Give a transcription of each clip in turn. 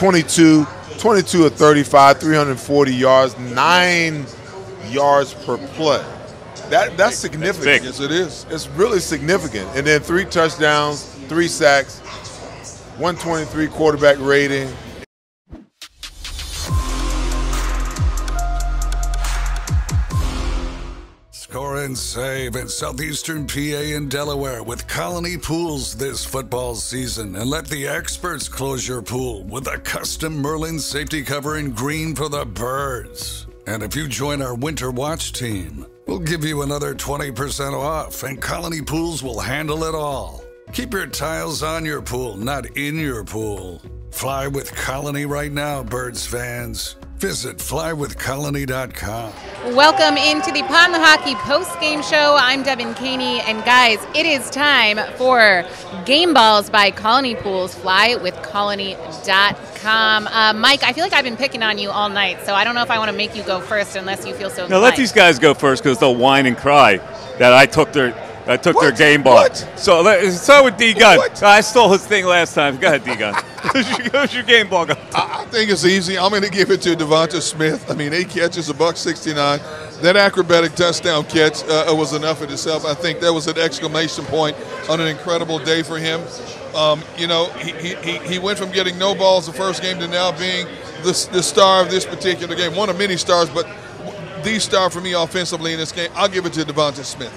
22 of 35, 340 yards, 9 yards per play. That's significant. Yes, it is. It's really significant. And then 3 touchdowns, 3 sacks, 123 quarterback rating. Score and save in southeastern PA and Delaware with Colony Pools this football season, and let the experts close your pool with a custom Merlin safety cover in green for the birds. And if you join our Winter Watch team, we'll give you another 20% off, and Colony Pools will handle it all. Keep your tiles on your pool, not in your pool. Fly with Colony right now, Birds fans. Visit flywithcolony.com. Welcome into the Lehocky Postgame Show. I'm Devin Caney, and guys, it is time for Game Balls by Colony Pools. Flywithcolony.com. Mike, I feel like I've been picking on you all night, so I don't know if I want to make you go first unless you feel so inclined. No, let these guys go first because they'll whine and cry that I took their game ball. What? So let's start with D-Gun. What? I stole his thing last time. Go ahead, D-Gun. Who's your game ball go? I think it's easy. I'm going to give it to Devonta Smith. I mean, 8 catches, $169. That acrobatic touchdown catch was enough in itself. I think that was an exclamation point on an incredible day for him. You know, he went from getting no balls the first game to now being the star of this particular game. One of many stars, but the star for me offensively in this game. I'll give it to Devonta Smith.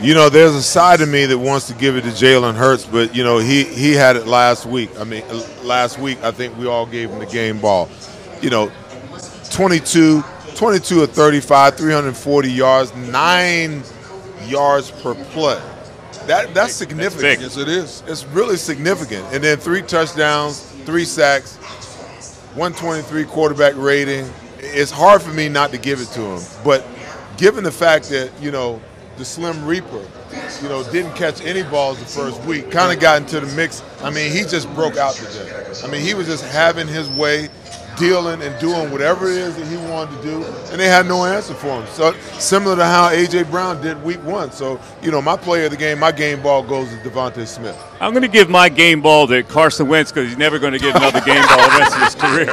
You know, there's a side of me that wants to give it to Jalen Hurts, but, you know, he had it last week. I mean, last week I think we all gave him the game ball. You know, 22 of 35, 340 yards, 9 yards per play. That's significant. Yes, it is. It's really significant. And then 3 touchdowns, 3 sacks, 123 quarterback rating. It's hard for me not to give it to him. But given the fact that, you know, the Slim Reaper, you know, didn't catch any balls the first week, kind of got into the mix. I mean, he just broke out today. I mean, he was just having his way, dealing and doing whatever it is that he wanted to do, and they had no answer for him. So similar to how A.J. Brown did week 1. So, you know, my player of the game, my game ball goes to Devonta Smith. I'm going to give my game ball to Carson Wentz because he's never going to get another game ball the rest of his career.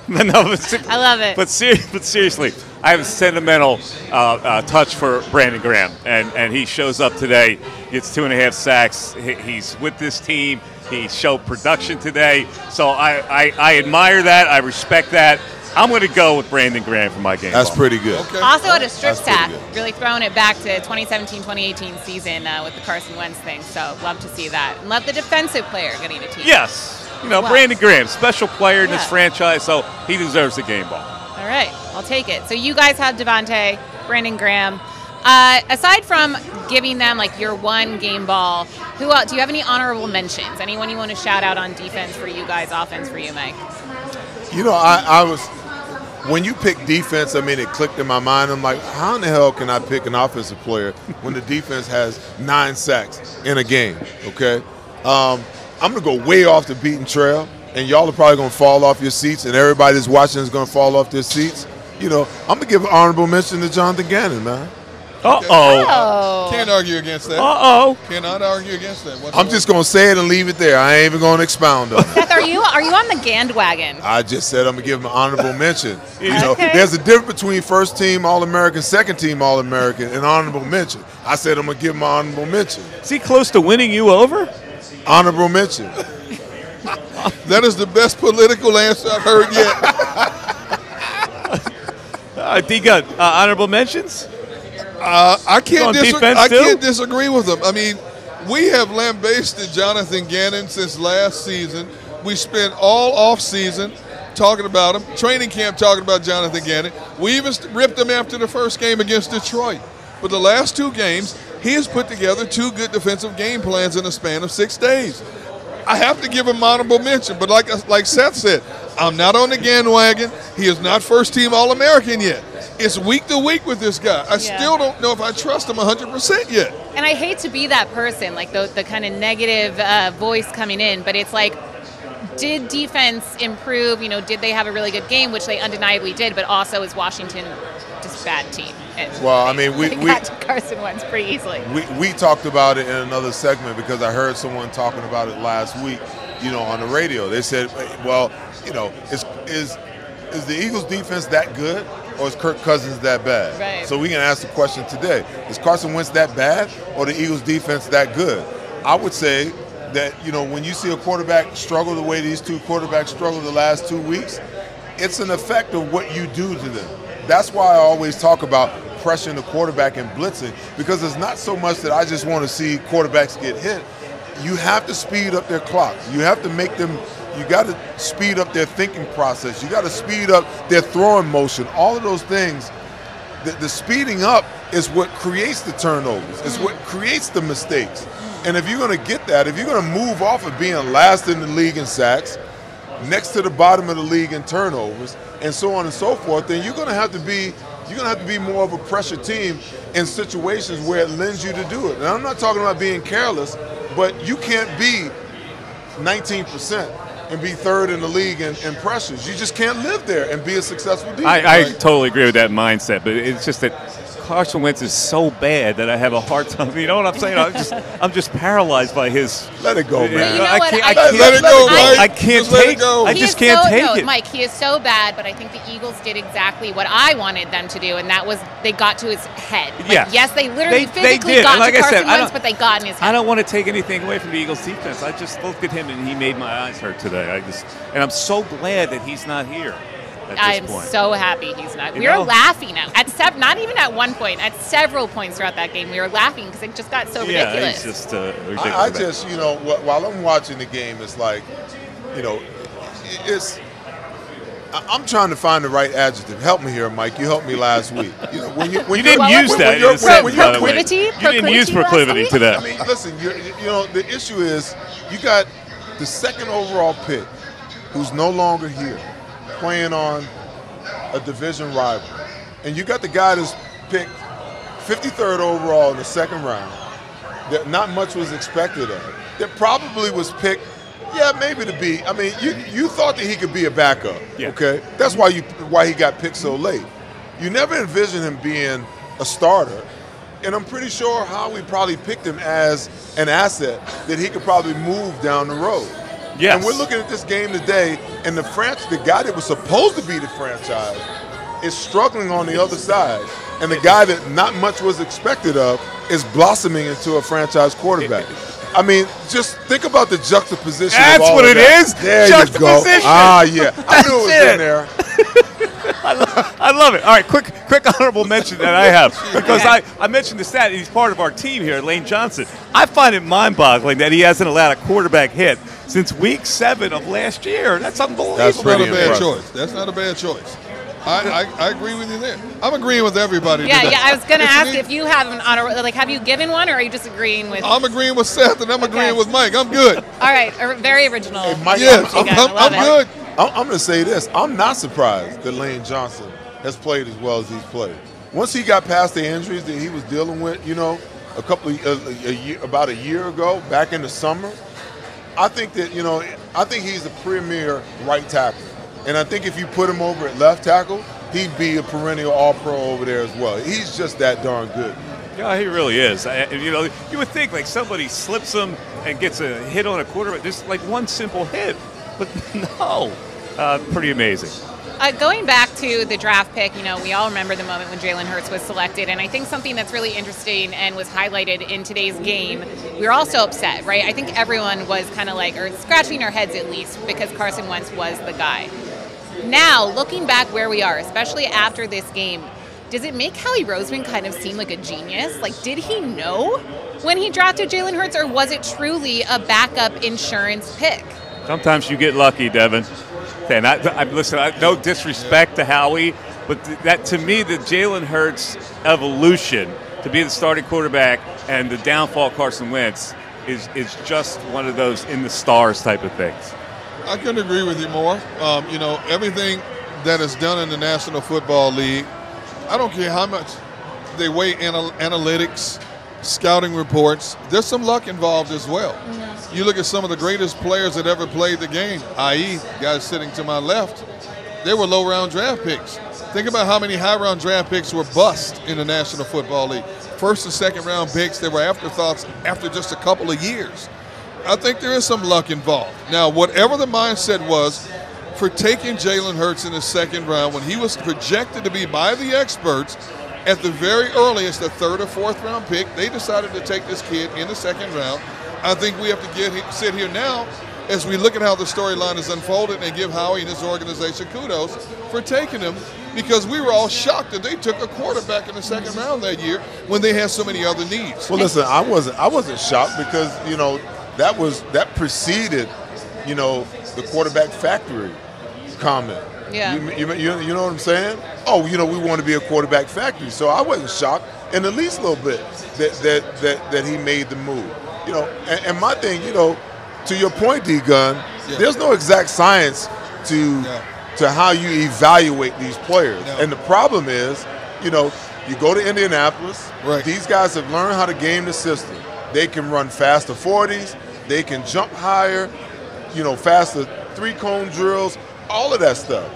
I love it. But seriously, I have a sentimental touch for Brandon Graham, and he shows up today, gets 2.5 sacks. He's with this team. He showed production today. So I admire that. I respect that. I'm going to go with Brandon Graham for my game That's ball. pretty good. Okay. Also had a strip That's sack, pretty good. really throwing it back to 2017-2018 season with the Carson Wentz thing. So love to see that. And love the defensive player getting a team. Yes. You know, Wow. Brandon Graham, special player in this Yeah. franchise, so he deserves the game ball. All right, I'll take it. So you guys had Devontae, Brandon Graham. Aside from giving them like your one game ball, who else, do you have any honorable mentions? Anyone you want to shout out on defense for you guys, offense for you, Mike? You know, I was – when you pick defense, I mean, it clicked in my mind. I'm like, how in the hell can I pick an offensive player when the defense has 9 sacks in a game, okay? I'm going to go way off the beaten trail, and y'all are probably going to fall off your seats, and everybody that's watching is going to fall off their seats. You know, I'm going to give an honorable mention to Jonathan Gannon, man. Oh. Can't argue against that. Cannot argue against that. I'm just going to say it and leave it there. I ain't even going to expound on it. Seth, are you on the bandwagon? I just said I'm going to give him an honorable mention. You know, Okay. there's a difference between first team All-American, second team All-American, and honorable mention. I said I'm going to give him an honorable mention. Is he close to winning you over? Honorable mention. That is the best political answer I've heard yet. D-Gun, honorable mentions? I can't defense disagree with them. I mean, we have lambasted Jonathan Gannon since last season. We spent all off season talking about him, training camp talking about Jonathan Gannon. We even ripped him after the first game against Detroit. But the last 2 games, he has put together 2 good defensive game plans in a span of 6 days. I have to give him honorable mention, but like Seth said, I'm not on the bandwagon. He is not first-team All-American yet. It's week to week with this guy. I still don't know if I trust him 100% yet. And I hate to be that person, like the kind of negative voice coming in, but it's like, did defense improve? You know, did they have a really good game, which they undeniably did, but also is Washington just a bad team? And Well, I mean, we got to Carson Wentz pretty easily. we talked about it in another segment because I heard someone talking about it last week. on the radio. They said, well, is the Eagles defense that good, or is Kirk Cousins that bad? Right. So we can ask the question today: is Carson Wentz that bad, or the Eagles defense that good? I would say that when you see a quarterback struggle the way these two quarterbacks struggled the last 2 weeks, it's an effect of what you do to them. That's why I always talk about pressuring the quarterback and blitzing, because it's not so much that I just want to see quarterbacks get hit. You have to speed up their clock. You have to make them, you got to speed up their thinking process. You got to speed up their throwing motion. All of those things, the speeding up is what creates the turnovers. It's what creates the mistakes. And if you're going to get that, if you're going to move off of being last in the league in sacks, next to the bottom of the league in turnovers, and so on and so forth, then you're going to have to be more of a pressure team in situations where it lends you to do it. And I'm not talking about being careless, but you can't be 19% and be third in the league in pressures. You just can't live there and be a successful defense. I totally agree with that mindset, but it's just that Carson Wentz is so bad that I have a hard time. You know what I'm saying? I'm just paralyzed by his. Let it go, man. I can't let it go, Mike. I can't Just let take. it go. I just can't take it. Mike, he is so bad, but I think the Eagles did exactly what I wanted them to do, and that was they got to his head. Yes. They literally They physically did. got Like to I said, Carson Wentz, but they got in his head. I don't want to take anything away from the Eagles defense. I just looked at him and he made my eyes hurt today. And I'm so glad that he's not here. I'm so happy he's not. We were laughing not even at one point, at several points throughout that game. We were laughing because it just got so ridiculous. Yeah, it's just ridiculous. I just, while I'm watching the game, it's like, I'm trying to find the right adjective. Help me here, Mike. You helped me last week. When you didn't use that. Proclivity? You didn't use proclivity today. I mean, listen. The issue is you got the second overall pick, who's no longer here, playing on a division rival, and you got the guy that's picked 53rd overall in the second round. That not much was expected of him. That probably was picked. Yeah, maybe to be. I mean, you thought that he could be a backup. Yeah. Okay, that's why he got picked so late. You never envisioned him being a starter, and I'm pretty sure Howie probably picked him as an asset that he could probably move down the road. Yes. And we're looking at this game today, and the guy that was supposed to be the franchise is struggling on the other side, and the guy that not much was expected of is blossoming into a franchise quarterback. I mean, just think about the juxtaposition. That's of all what of it that. is. There Juxtaposition. you go. Ah, yeah. I knew it was in there. I love it. All right, quick honorable mention that I have, because I mentioned the stat. He's part of our team here, Lane Johnson. I find it mind-boggling that he hasn't allowed a quarterback hit since week 7 of last year. That's unbelievable. That's Not a bad impressive. choice. That's not a bad choice. I agree with you there. I'm agreeing with everybody today. Yeah. I was going to ask if you have an honor. Have you given one, or are you just agreeing with? I'm agreeing with Seth, and I'm agreeing with Mike. I'm good. All right, very original. Hey, Mike, Yes, I I'm good. I'm going to say this. I'm not surprised that Lane Johnson has played as well as he's played. Once he got past the injuries that he was dealing with, about a year ago, back in the summer, I think that, I think he's a premier right tackle. And I think if you put him over at left tackle, he'd be a perennial all-pro over there as well. He's just that darn good. Yeah, he really is. You would think like somebody slips him and gets a hit on a quarterback, just like one simple hit. But no, pretty amazing. Going back to the draft pick, we all remember the moment when Jalen Hurts was selected, and I think something that's really interesting and was highlighted in today's game, we were all so upset, right? I think everyone was kind of or scratching our heads at least, because Carson Wentz was the guy. Now, looking back where we are, especially after this game, does it make Howie Roseman kind of seem like a genius? Did he know when he drafted Jalen Hurts, or was it truly a backup insurance pick? Sometimes you get lucky, Devin. And listen, no disrespect to Howie, but that to me, the Jalen Hurts evolution to be the starting quarterback and the downfall of Carson Wentz is just one of those in the stars type of things. I couldn't agree with you more. Everything that is done in the National Football League, I don't care how much they weigh analytics, scouting reports, there's some luck involved as well. Mm-hmm. You look at some of the greatest players that ever played the game, i.e. guys sitting to my left, they were low-round draft picks. Think about how many high-round draft picks were bust in the National Football League. First and second-round picks, they were afterthoughts after just a couple of years. I think there is some luck involved. Now, whatever the mindset was for taking Jalen Hurts in the second round, when he was projected to be by the experts at the very earliest, the third or fourth round pick, they decided to take this kid in the second round. I think we have to sit here now as we look at how the storyline is unfolded and give Howie and his organization kudos for taking him, because we were all shocked that they took a quarterback in the second round that year when they had so many other needs. Well, listen, I wasn't shocked because, you know, that preceded, you know, the quarterback factory comment. Yeah. You know what I'm saying? Oh, you know, we want to be a quarterback factory. So I wasn't shocked in the least little bit that he made the move. You know, and my thing, you know, to your point, D-Gun, there's no exact science to how you evaluate these players. And the problem is, you know, you go to Indianapolis, these guys have learned how to game the system. They can run faster 40s, they can jump higher, you know, faster three-cone drills, all of that stuff.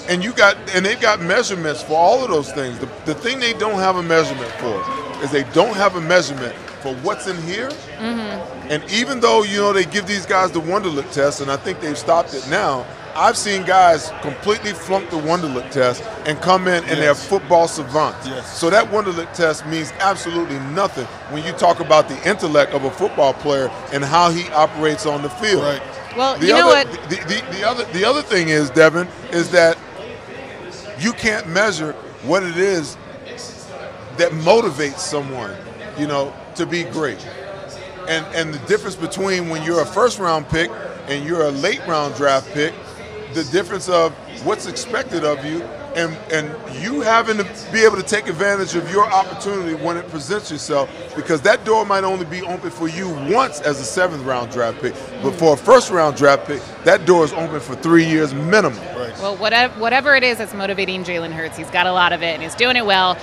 And they've got measurements for all of those things. The thing they don't have a measurement for is they don't have a measurement for what's in here. And even though, you know, they give these guys the Wonderlic test, and I think they've stopped it now, I've seen guys completely flunk the Wonderlic test and come in and they're football savants. So that Wonderlic test means absolutely nothing when you talk about the intellect of a football player and how he operates on the field. Well, you know what? The other thing is, Devin, is that you can't measure what it is that motivates someone, you know, to be great. And the difference between when you're a first-round pick and you're a late-round draft pick, the difference of what's expected of you and you having to be able to take advantage of your opportunity when it presents yourself, because that door might only be open for you once as a seventh-round draft pick, but for a first-round draft pick, that door is open for 3 years minimum. Well, whatever it is that's motivating Jalen Hurts, he's got a lot of it, and he's doing it well.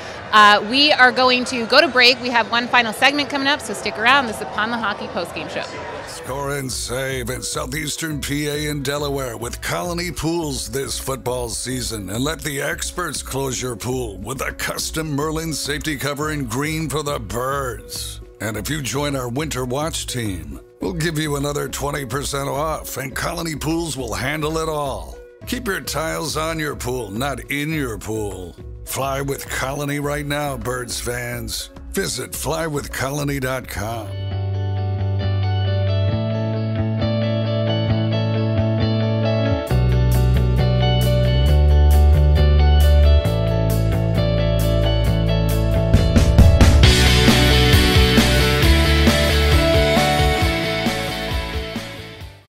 We are going to go to break. We have one final segment coming up, so stick around. This is Upon the Hockey Postgame Show. Score and save in southeastern PA and Delaware with Colony Pools this football season, and let the experts close your pool with a custom Merlin safety cover in green for the birds. And if you join our Winter Watch team, we'll give you another 20% off, and Colony Pools will handle it all. Keep your tiles on your pool, not in your pool. Fly with Colony right now, Birds fans. Visit flywithcolony.com.